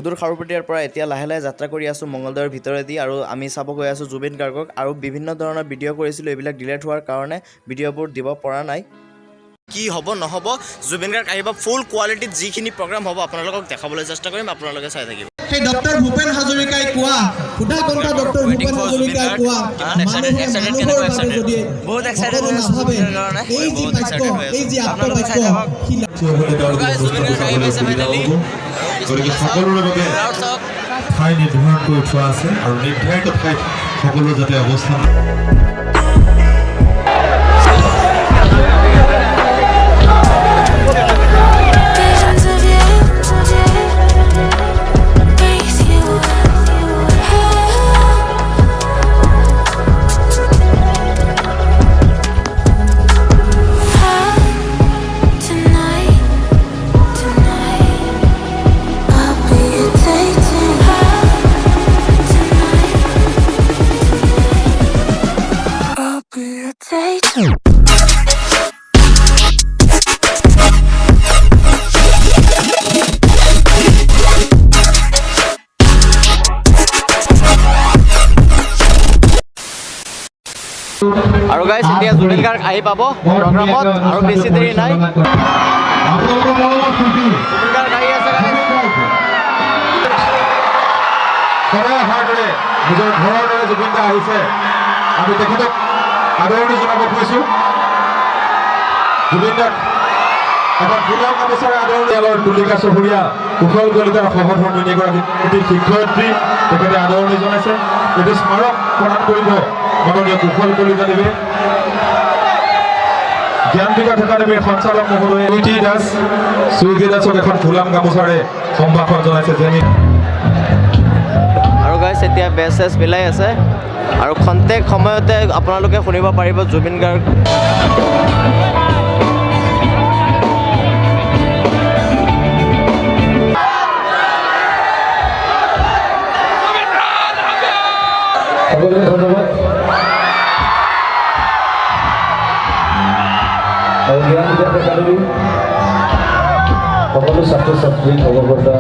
সুদূৰ খাৰুপেটীয়াৰ পৰা এতিয়া লাহে লাহে যাত্ৰা কৰি আছোঁ মংগলদৈৰ ভিতৰেদি আৰু আমি চাব গৈ আছোঁ জুবিন গাৰ্গক আৰু বিভিন্ন ধৰণৰ ভিডিঅ' কৰিছিলোঁ এইবিলাক ডিলেট হোৱাৰ কাৰণে ভিডিঅ'বোৰ দিব পৰা নাই কি হ'ব নহ'ব জুবিন গাৰ্গ আহিব ফুল কোৱালিটিত যিখিনি প্ৰগ্ৰাম হ'ব আপোনালোকক দেখাবলৈ চেষ্টা কৰিম আপোনালোকে চাই থাকিব সেই ডক্টৰ ভূপেন হাজৰিকাই কোৱা খুদা কণ্ঠা ডক্টৰ ভূপেন হাজৰিকাই কোৱা বহুত এক্সাইটেড হৈ আছোঁ এই যি বাক্য এই যি আত্মবাক্য গতিকে সকলোৰে বাবে ঠাই নিৰ্ধাৰণ কৰি থোৱা আছে আৰু নিৰ্ধাৰিত ঠাইত সকলো যাতে অৱস্থান আৰু গাইজ এতিয়া জুবিন গাৰ্গ আহি পাব প্ৰগ্ৰামত আৰু বেছি দেৰি নাই জুবিন গাৰ্গ আহি আছে সদায় ভালদৰে নিজৰ ঘৰৰ দৰে জুবিন দা আহিছে আমি তেখেতক আদৰণি জনাব খুজিছোঁ জুবিন দাক এখন ফুলৰ গামোচাৰে আদৰণি তুলিকা চহৰীয়া কুশল কলিতাৰ সহধৰ্মিনীগৰাকী অতি শিক্ষয়িত্ৰী তেখেতে আদৰণি জনাইছে এইটো স্মাৰক প্ৰদান কৰিব মাননীয় কুশল কলিতাদেৱে জ্ঞান বিকাশ একাডেমীৰ সঞ্চালক মহোদয় সুইটি দাস চুইগি দাসক এখন ফুলাম গামোচাৰে সম্ভাষণ জনাইছে যেনে আৰু গাইজ এতিয়া বেছ চেছ মিলাই আছে আৰু খন্তেক সময়তে আপোনালোকে শুনিব পাৰিব জুবিন গাৰ্গ ধন্যবাদ আৰু জ্ঞান বিকাশ একাডেমী সকলো ছাত্ৰ ছাত্ৰী ভগৱতা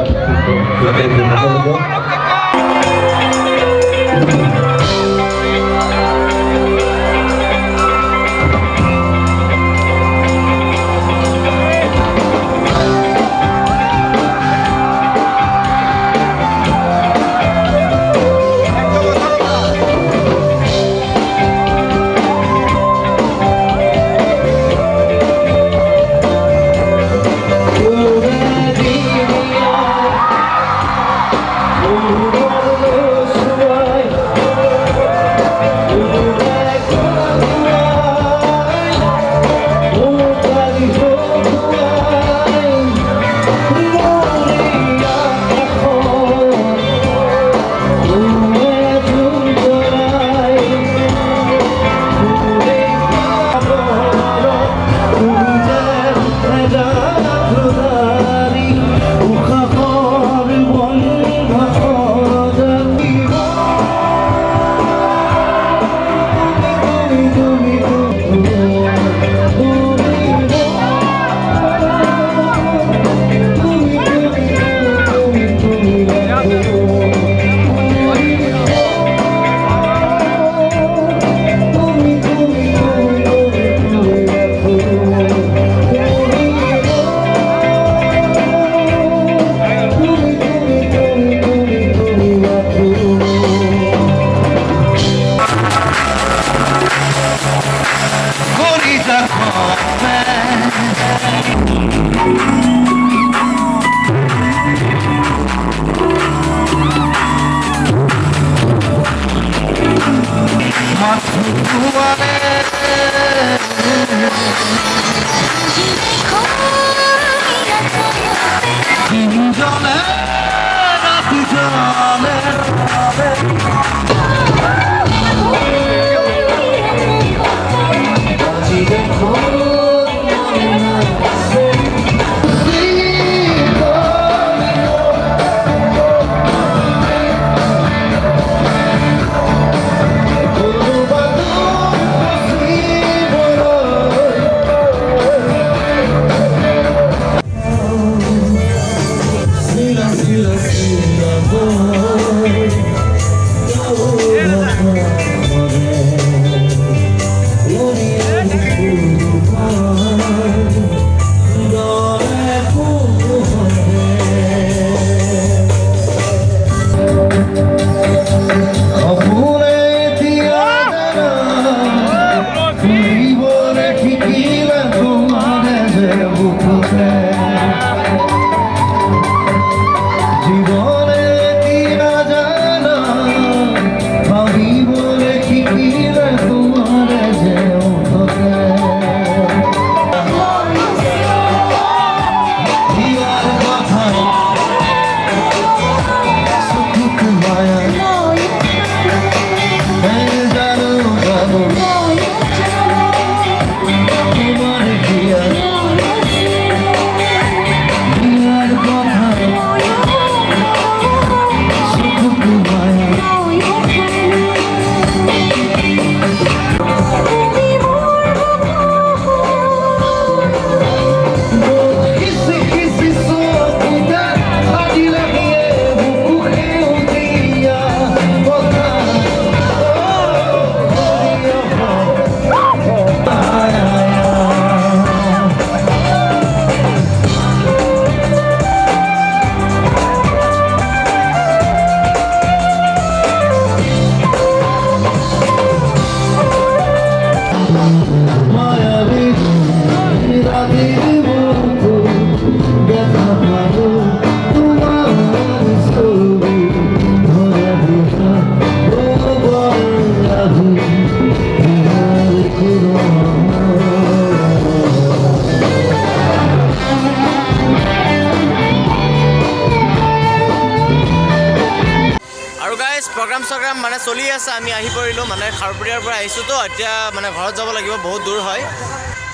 প্ৰগ্ৰাম মানে চলি আছে আমি আহি পৰিলোঁ মানে খাৰপুৰীয়াৰ পৰা আহিছোঁ তো এতিয়া মানে ঘৰত যাব লাগিব বহুত দূৰ হয়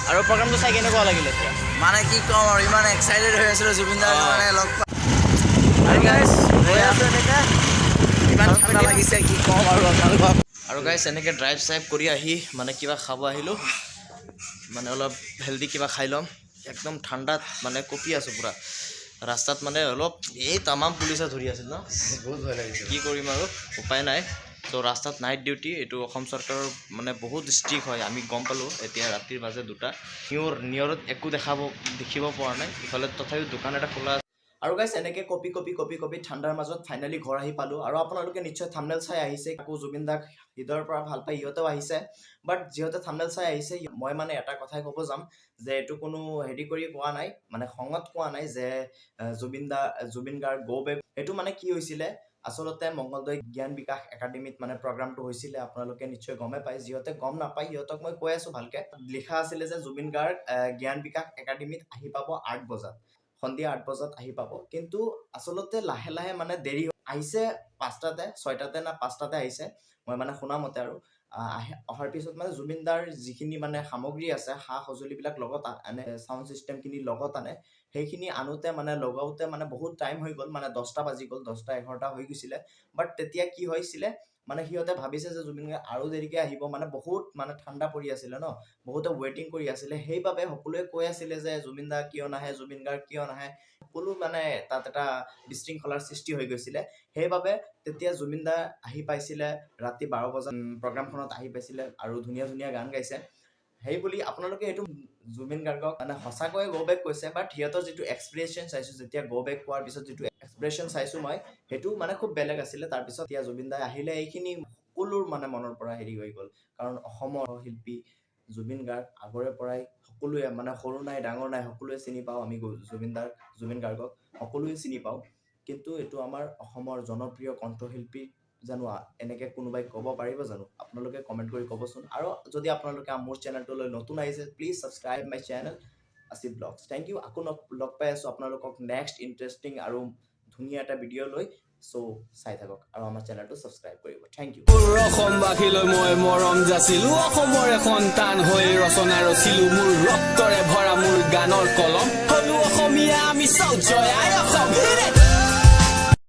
আৰু প্ৰগ্ৰামটো চাই কেনেকুৱা লাগিলে এতিয়া মানে কি ক'ম আৰু ইমান এক্সাইটেড হৈ আছিলোঁ জুবিন দাক মানে লগ আৰু গাইছ হৈ আছোঁ এনেকৈ ইমান ঠাণ্ডা লাগিছে কি ক'ম আৰু আপোনালোকক আৰু গাইছ এনেকৈ ড্ৰাইভ চাইভ কৰি আহি মানে কিবা খাব আহিলোঁ মানে অলপ হেল্ডি কিবা খাই ল'ম একদম ঠাণ্ডাত মানে কঁপি আছোঁ পূৰা ৰাস্তাত মানে অলপ এই তামাম পুলিচে ধৰি আছিল ন বহুত ভয় লাগিছে কি কৰিম আৰু উপায় নাই তো ৰাস্তাত নাইট ডিউটি এইটো অসম চৰকাৰৰ মানে বহুত ষ্ট্ৰিক্ট হয় আমি গম পালোঁ এতিয়া ৰাতিৰ বাজে 2টা নিয়ৰত একো দেখিব পৰা নাই ইফালে তথাপিও দোকান এটা খোলা আৰু গাইছ এনেকৈ কপি ঠাণ্ডাৰ মাজত ফাইনেলি ঘৰ আহি পালোঁ আৰু আপোনালোকে নিশ্চয় থাম্বনেল চাই আহিছে আকৌ জুবিন দাক হৃদয়ৰ পৰা ভাল পাই সিহঁতেও আহিছে বাট যিহঁতে থাম্বনেল চাই আহিছে মই মানে এটা কথাই ক'ব যাম যে এইটো কোনো হেৰি কৰি কোৱা নাই মানে খঙত কোৱা নাই যে জুবিন গাৰ্গ গো বেক এইটো মানে কি হৈছিলে আচলতে মংগলদৈ জ্ঞান বিকাশ একাডেমীত মানে প্ৰগ্ৰামটো হৈছিলে আপোনালোকে নিশ্চয় গমে পায় যিহঁতে গম নাপায় সিহঁতক মই কৈ আছোঁ ভালকৈ লিখা আছিলে যে জুবিন গাৰ্গ জ্ঞান বিকাশ একাডেমীত আহি পাব 8 বজাত সন্ধিয়া 8 বজাত আহি পাব কিন্তু আচলতে লাহে লাহে মানে দেৰি আহিছে 5টাতে 6টাতে না 5টাতে আহিছে মই মানে শুনা মতে আৰু অহাৰ পিছত মানে জুবিন দাৰ যিখিনি মানে সামগ্ৰী আছে সা সঁজুলিবিলাক লগত আনে চাউণ্ড চিষ্টেমখিনি লগত আনে সেইখিনি আনোতে মানে লগাওঁতে মানে বহুত টাইম হৈ গ'ল মানে 10টা বাজি গ'ল 10টা 11টা হৈ গৈছিলে বাট তেতিয়া কি হৈছিলে মানে সিহঁতে ভাবিছে যে জুবিন গাৰ্গ আৰু দেৰিকৈ আহিব মানে বহুত মানে ঠাণ্ডা পৰি আছিলে ন বহুতে ৱেইটিং কৰি আছিলে সেইবাবে সকলোৱে কৈ আছিলে যে জুবিন দা কিয় নাহে জুবিন গাৰ্গ কিয় নাহে সকলো মানে তাত এটা বিশৃংখলাৰ সৃষ্টি হৈ গৈছিলে সেইবাবে তেতিয়া জুবিন দা আহি পাইছিলে ৰাতি 12 বজাত প্ৰগ্ৰামখনত আহি পাইছিলে আৰু ধুনীয়া ধুনীয়া গান গাইছে সেই বুলি আপোনালোকে এইটো জুবিন গাৰ্গক মানে সঁচাকৈয়ে গো বেক কৈছে বাট সিহঁতৰ যিটো এক্সপ্ৰেশ্যন চাইছোঁ যেতিয়া গো বেক পোৱাৰ পিছত যিটো এক্সপ্ৰেশ্যন চাইছোঁ মই সেইটো মানে খুব বেলেগ আছিলে তাৰপিছত এতিয়া জুবিন দাই আহিলে এইখিনি সকলোৰ মানে মনৰ পৰা হেৰি হৈ গ'ল কাৰণ অসমৰ শিল্পী জুবিন গাৰ্গ আগৰে পৰাই সকলোৱে মানে সৰু নাই ডাঙৰ নাই সকলোৱে চিনি পাওঁ আমি জুবিন গাৰ্গক সকলোৱে চিনি পাওঁ কিন্তু এইটো আমাৰ অসমৰ জনপ্ৰিয় কণ্ঠশিল্পী জানো এনেকৈ কোনোবাই ক'ব পাৰিব জানো আপোনালোকে কমেণ্ট কৰি ক'বচোন আৰু যদি আপোনালোকে মোৰ চেনেলটোলৈ নতুন আহিছে please subscribe my channel Asif blogs thank you আকৌ লগ পাই আছোঁ আপোনালোকক নেক্সট ইণ্টাৰেষ্টিং আৰু ধুনীয়া এটা ভিডিঅ' লৈ চ' চাই থাকক আৰু আমাৰ চেনেলটো ছাবস্ক্ৰাইব কৰিব থেংক ইউ অসমবাসীলৈ মই মৰম যাচিলো অসমৰে সন্তান হৈ ৰচনা ৰচিলো মোৰ ৰক্তৰে ভৰা মোৰ গানৰ কলম হলো অসমীয়া আমি চৌ জয় আই অসম